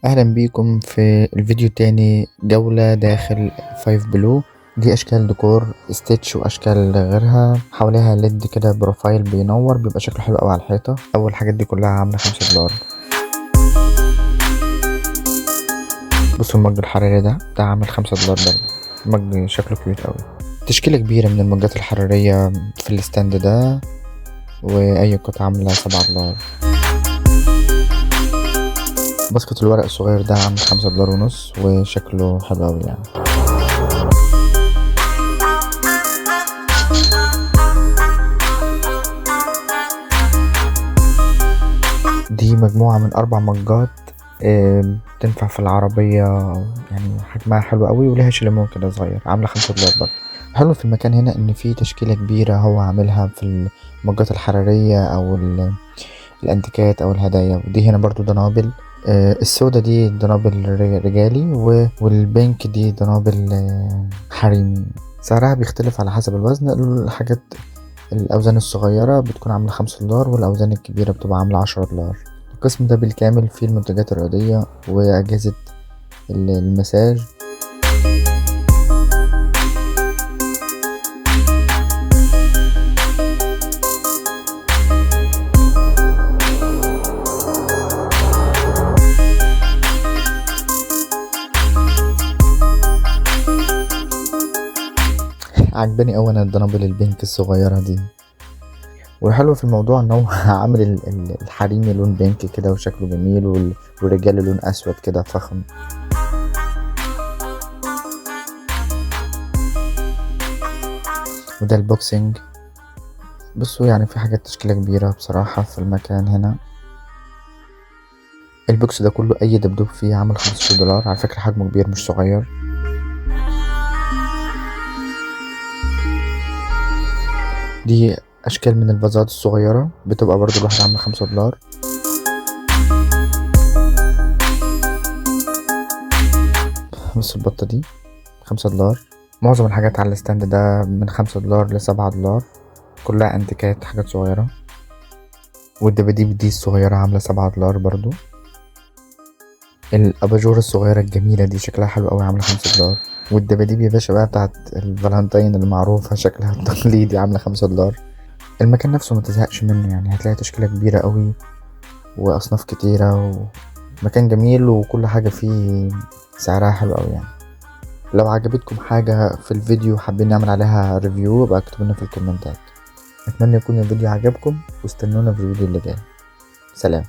اهلا بيكم في الفيديو التاني جولة داخل 5 بلو. دي اشكال ديكور ستيتش واشكال غيرها، حواليها ليد كده بروفايل بينور، بيبقى شكله حلو قوي على الحيطة. اول الحاجات دي كلها عاملة $5. بصوا المج الحراري ده عامل $5 برضه. مج شكله كبير قوي، تشكيلة كبيرة من المجات الحرارية في الستاند ده، واي قطعة عاملة $7. باسكت الورق الصغير ده عامل $5.5 وشكله حلو اوي يعني. دي مجموعة من 4 مجات تنفع في العربية، يعني حجمها حلو قوي وليها شليمون كده صغير، عاملة $5 برضه. حلو في المكان هنا ان في تشكيلة كبيرة هو عاملها في المجات الحرارية او الانتيكات او الهدايا. ودي هنا برضو دنابل، السودا دي دنابل رجالي، والبينك دي دنابل حريمي. سعرها بيختلف على حسب الوزن. الحاجات الأوزان الصغيرة بتكون عاملة $5 والأوزان الكبيرة بتبقى عاملة $10. القسم ده بالكامل فيه المنتجات الرياضية وأجهزة المساج. عجباني أوي أنا الدنابل البينك الصغيرة دي. والحلو في الموضوع ان هو عامل الحريمي لون بينك كده وشكله جميل، والرجالي لون اسود كده فخم. وده البوكسينج. بصوا يعني في حاجات تشكيلة كبيرة بصراحة في المكان هنا. البوكس ده كله اي دبدوب فيه عامل $15. على فكرة حجمه كبير مش صغير. دي اشكال من الفازات الصغيرة بتبقى برضو الواحدة عاملة $5. بص البطة دي $5. معظم الحاجات على الستاند ده من $5 ل$7، كلها انتيكات حاجات صغيرة. والدباديب دي الصغيرة عاملة $7 برضو. الاباجور الصغيرة الجميلة دي شكلها حلو اوي عاملة $5. والدباديب يا باشا بقى بتاعت الفالنتين المعروفة شكلها التقليدي عاملة $5. المكان نفسه متزهقش منه، يعني هتلاقي تشكيلة كبيرة اوي واصناف كتيرة ومكان جميل وكل حاجة فيه سعرها حلو اوي يعني. لو عجبتكم حاجة في الفيديو حابين نعمل عليها ريفيو بقى اكتبوا لنا في الكومنتات. اتمنى يكون الفيديو عجبكم واستنونا في الفيديو اللي جاي. سلام.